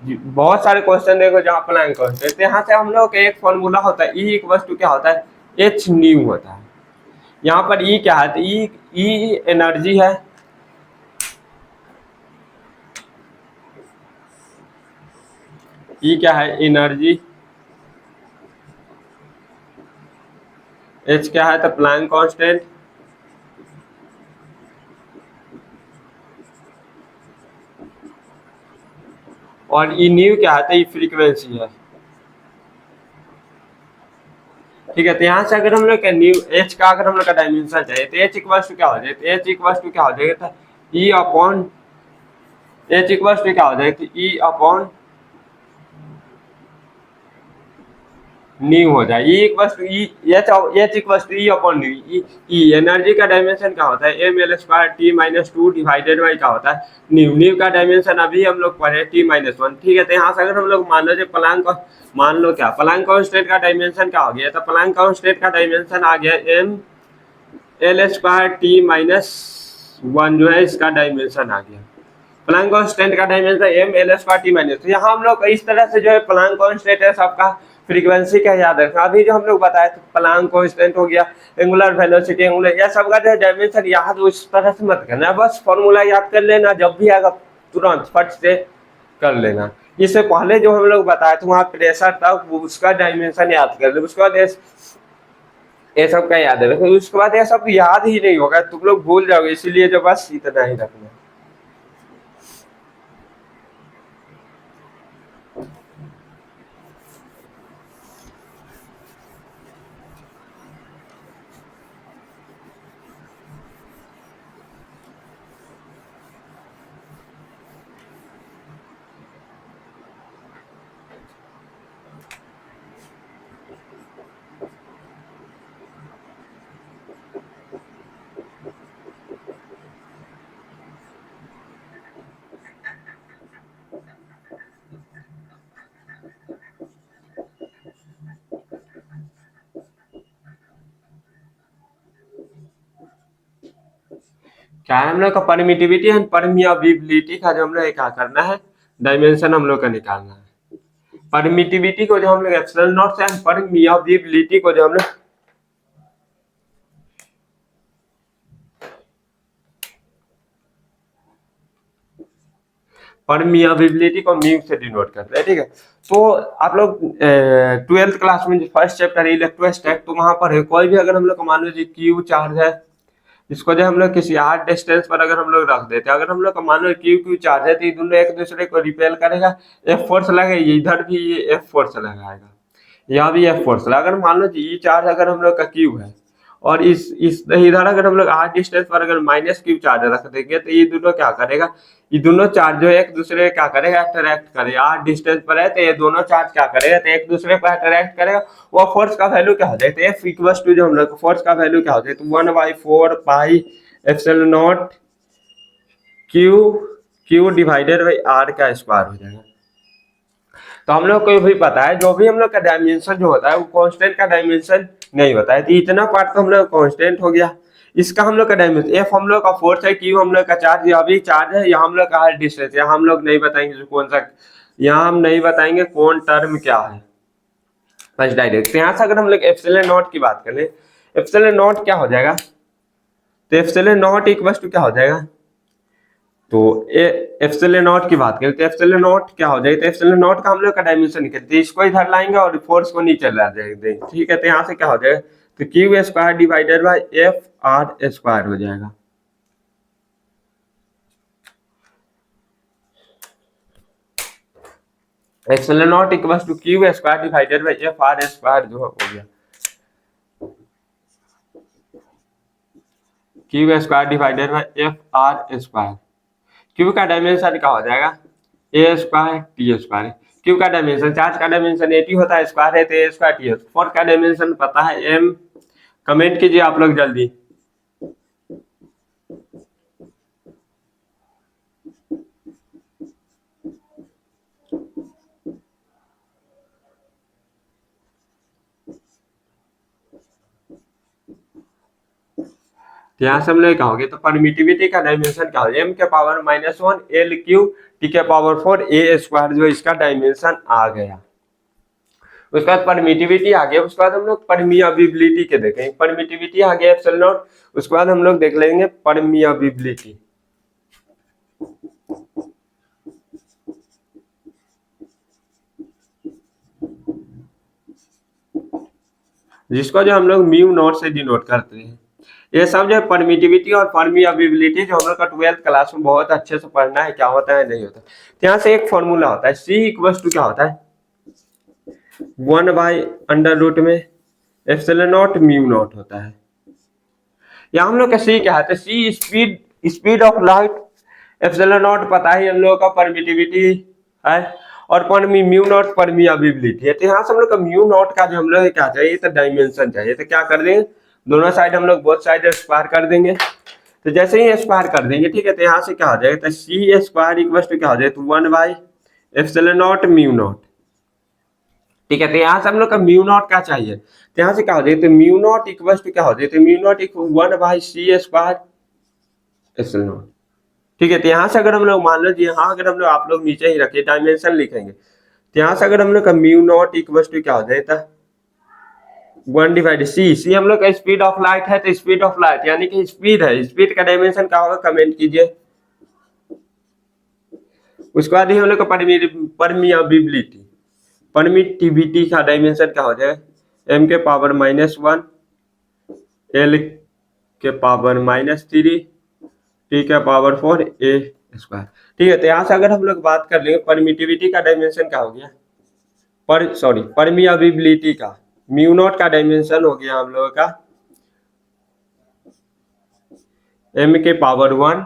बहुत सारे क्वेश्चन देखो जहाँ प्लांक कांस्टेंट, यहाँ से हम लोग का एक फॉर्मूला होता है, ई इक्वल टू क्या होता है, एच न्यू होता है। यहाँ पर ई क्या है, तो ई एनर्जी है, ई क्या है, एनर्जी, एच क्या है, तो प्लांक कांस्टेंट, और ई न्यू क्या है, तो ई फ्रीक्वेंसी है। ठीक है, तो यहाँ से अगर हम लोग न्यू एच का अगर हम लोग का डायमेंशन चाहिए, तो एच इक्वल टू क्या हो जाएगा, एच इक्वल टू क्या हो जाएगा, तो E upon H equal to क्या हो जाएगा, तो ई अपॉन न्यू हो जाए, E equals to E H equals to E upon nu. E energy का डायमेंशन क्या होता है, M L square T minus two divided by क्या होता है न्यू। न्यू का डायमेंशन अभी हम लोग पढ़े टी माइनस वन, ठीक है। तो यहाँ से अगर हम लोग मान लो जो प्लांक, मान लो क्या प्लांक कांस्टेंट का डायमेंशन क्या हो गया, तो प्लांक कांस्टेंट का डायमेंशन आ गया M L square T minus one, जो है इसका डायमेंशन आ गया। प्लांक कांस्टेंट का dimension M L square T minus, तो यहाँ हम लोग इस तरह से जो है प्लांक कांस्टेंट है सबका फ्रीक्वेंसी का याद रखना। अभी जो हम लोग बताए थे प्लांक कांस्टेंट हो गया, एंगुलर वेलोसिटी, एंगुलर, यह सब का जो डायमेंशन याद उस तरह से मत करना, बस फॉर्मूला याद कर लेना, जब भी आएगा तुरंत फट से कर लेना। इससे पहले जो हम लोग बताए थे वहाँ प्रेशर था, उसका डायमेंशन याद कर ले, उसके बाद ये सब का याद है, उसके बाद ये सब याद ही नहीं होगा, तुम लोग भूल जाओगे, इसीलिए जो बस इतना ही रखना। क्या है हम लोग का परमिटिविटी एंड परमियाबिलिटी का जो हम लोग क्या करना है, डायमेंशन हम लोग का निकालना है। परमिटिविटी को जो हम लोग एप्सिलॉन नॉट से, परमियाबिलिटी को जो हम लोग परमियाबिलिटी को म्यू से डिनोट करते हैं, ठीक है। तो आप लोग 12th क्लास में फर्स्ट चैप्टर इलेक्ट्रोस्टैटिक, तो वहां पर है कोई भी अगर हम लोग मान लो क्यू चार्ज है, इसको जो हम लोग किसी आर डिस्टेंस पर अगर हम लोग रख देते हैं, अगर हम लोग मान लो क्यू क्यू चार्ज है, तो ये दोनों एक दूसरे को रिपेल करेगा, एफ फोर्स लगेगा, इधर भी ये एफ फोर्स लगाएगा, यहाँ भी एफ फोर्स लगा। अगर मान लो ई चार्ज अगर हम लोग का क्यू है, और इस इधर अगर हम लोग आर डिस्टेंस पर अगर माइनस क्यू चार्ज रख देंगे, तो ये दोनों क्या करेगा, ये दोनों चार्ज जो एक दूसरे क्या करेगा, अट्रैक्ट करेगा। आर डिस्टेंस पर है तो ये दोनों चार्ज क्या करेगा, तो एक दूसरे को अट्रैक्ट करेगा। वो फोर्स का वैल्यू क्या हो जाए, तो एफ इक्वल्स टू जो हम लोग फोर्स का वैल्यू क्या हो जाए, तो 1/4 pi epsilon nought Q Q divided by R का स्क्वायर हो जाएगा। तो हम लोग को भी पता है जो भी हम लोग का डायमेंशन जो होता है वो कांस्टेंट का डायमेंशन नहीं होता है, तो इतना पार्ट तो हम लोग कांस्टेंट हो गया। इसका हम लोग का डायमेंशन एफ हम लोग का फोर्स है, क्यू हम लोग का चार्ज, यहाँ भी चार्ज है, यहाँ हम लोग का हाइट डिस्टेंस, यहाँ हम लोग नहीं बताएंगे जो कौन सा, यहाँ हम नहीं बताएंगे कौन टर्म क्या है, बस डायरेक्ट। तो यहाँ से अगर हम लोग एप्सिलॉन नॉट की बात करें, एप्सिलॉन नॉट क्या हो जाएगा, तो एप्सिलॉन नॉट इक्वल टू क्या हो जाएगा, तो एप्सिलॉन नॉट की बात करें तो एप्सिलॉन नॉट क्या हो जाएगा, तो एप्सिलॉन नॉट का हम लोग का डायमेंशन निकलते हैं, इसको इधर लाएंगे और फोर्स को नीचे ला देंगे, ठीक है। तो यहाँ से क्या हो जाएगा, तो Q square divided by F R square हो जाएगा। Epsilon nought equals to Q square divided by F R square जो हो गया, Q square divided by F R square. Q का डायमेंशन क्या हो जाएगा, A square T square. Q का डायमेंशन, चार्ज का डायमेंशन 80 होता है, स्क्वायर है तो ए स्क्वायर टी है। फोर्स का डायमेंशन पता है एम, कमेंट कीजिए आप लोग जल्दी। यहाँ से हम लोग क्या हो गया, तो परमिटिविटी का डायमेंशन क्या हो गया, एम के पावर -1 एल क्यू टी के पावर 4 ए स्क्वायर, जो इसका डायमेंशन आ गया। उसके बाद परमिटिविटी आ गया, उसके बाद हम लोग परमियाबिलिटी के देखेंगे। परमिटिविटी आ गया एप्सिलॉन नॉट, उसके बाद हम लोग देख लेंगे परमियाबिलिटी। जिसको जो हम लोग म्यू नॉट से डिनोट करते हैं। ये सब जो परमिटिविटी और परमियाबिलिटी जो हम लोग का 12th क्लास में बहुत अच्छे से पढ़ना है, क्या होता है नहीं होता। तो यहाँ से एक फॉर्मूला होता है, सी इक्वल्स टू क्या होता है, 1/अंडर रूट में एप्सिलॉन नॉट म्यू नॉट होता है। यहाँ हम लोग का सी क्या है, C speed of light, epsilon naught पता ही हम लोग का परमिटिविटी है, और म्यू नॉट परमियाबिलिटी है। तो यहाँ से हम लोग का म्यू नॉट का जो हम लोग क्या चाहिए, तो डायमेंशन चाहिए। तो क्या कर देंगे, दोनों साइड हम लोग बोथ साइड स्क्वायर कर देंगे। तो जैसे ही स्क्वायर कर देंगे, ठीक है, तो यहाँ से क्या हो जाएगा, तो सी स्क्वायर इक्वल टू क्या हो जाएगा, तो 1/ε0 म्यू नॉट। ठीक है, तो यहाँ से हम लोग का म्यू नॉट का चाहिए। तो यहाँ से क्या हो जाएगा, तो म्यू नॉट इक्वल टू क्या हो जाएगा, तो म्यू नॉट 1/c²ε0। ठीक है, तो यहाँ से अगर हम लोग मान लो जी, यहाँ अगर हम लोग आप लोग नीचे ही रखे डायमेंशन लिखेंगे, तो यहाँ से अगर हम लोग का म्यू नॉट इक्वल टू क्या हो जाएगा, 1/c। हम लोग का स्पीड ऑफ लाइट है, तो स्पीड ऑफ लाइट यानी कि स्पीड है, स्पीड का डायमेंशन क्या होगा, कमेंट कीजिए। उसके बाद ही हम लोग का परमियाबिलिटी, परमिटिविटी का डायमेंशन क्या हो जाएगा, m⁻⁻1 l⁻⁻3 t⁻⁴ a²। ठीक है, तो यहाँ से अगर हम लोग बात कर लेंगे परमिटिविटी का डायमेंशन क्या हो गया, परमियाबिलिटी का म्यू नॉट का डायमेंशन हो गया हम लोगों का m⁻1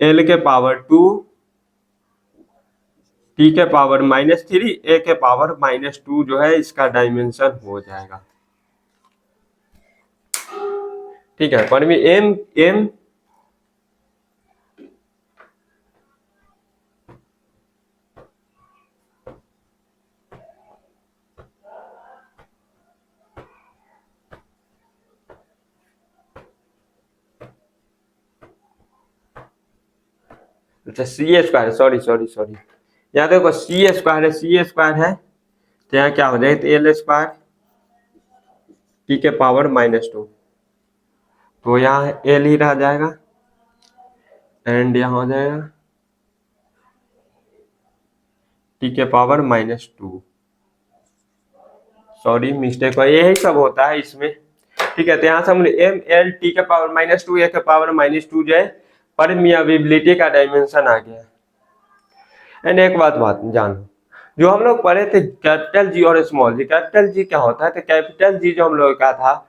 l⁻2 t⁻⁻3 a⁻⁻2 जो है इसका डायमेंशन हो जाएगा। ठीक है, पर एम अच्छा c², सॉरी यहाँ देखो c² है, तो यहाँ क्या हो जाएगा, l² t⁻⁻2, तो यहाँ l ही रह जाएगा एंड यहाँ हो जाएगा t⁻⁻2। सॉरी मिस्टेक हुआ, यही सब होता है इसमें। ठीक है, तो यहाँ से हम ml t⁻⁻2 a⁻⁻2 जो है परमियाबिलिटी का डायमेंशन आ गया। एंड एक बात जानो, जो हम लोग पढ़े थे कैपिटल जी और स्मॉल जी। कैपिटल जी क्या होता है, तो कैपिटल जी जो हम लोग का था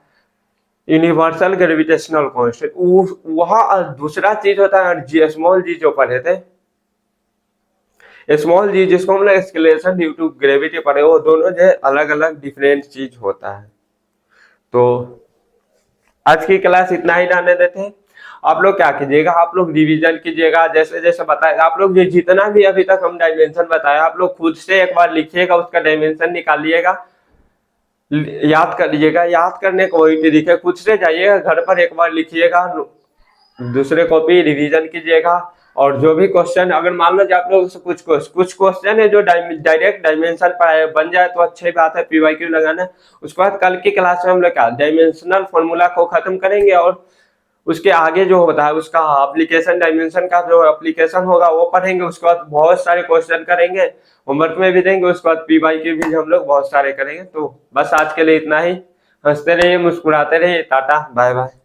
यूनिवर्सल ग्रेविटेशनल कांस्टेंट, वह दूसरा चीज होता है। जी स्मॉल जी जो पढ़े थे, स्मॉल जी जिसको हम लोग एक्सेलरेशन ड्यू टू ग्रेविटी पढ़े, वो दोनों जो अलग अलग डिफरेंट चीज होता है। तो आज की क्लास इतना ही रहने देते हैं। आप लोग क्या कीजिएगा, आप लोग रिवीजन कीजिएगा, जैसे जैसे बताए आप लोग जो जितना भी अभी तक हम डायमेंशन बताया, आप लोग खुद से एक बार लिखिएगा, उसका डायमेंशन निकालिएगा, याद कर लीजिएगा। याद करने को वही तरीका, खुद से जाइएगा घर पर एक बार लिखिएगा, दूसरे कॉपी रिवीजन कीजिएगा। और जो भी क्वेश्चन अगर मान लो आप लोग कुछ क्वेश्चन है जो डायरेक्ट डायमेंशन पर बन जाए तो अच्छी बात है, PYQ लगाना। उसके बाद कल की क्लास में हम लोग क्या डायमेंशनल फॉर्मूला को खत्म करेंगे, और उसके आगे जो होता है उसका एप्लीकेशन, डायमेंशन का जो एप्लीकेशन होगा वो पढ़ेंगे। उसके बाद बहुत सारे क्वेश्चन करेंगे, होमवर्क में भी देंगे। उसके बाद PYQ भी हम लोग बहुत सारे करेंगे। तो बस आज के लिए इतना ही। हंसते रहिए, मुस्कुराते रहिए, टाटा बाय बाय।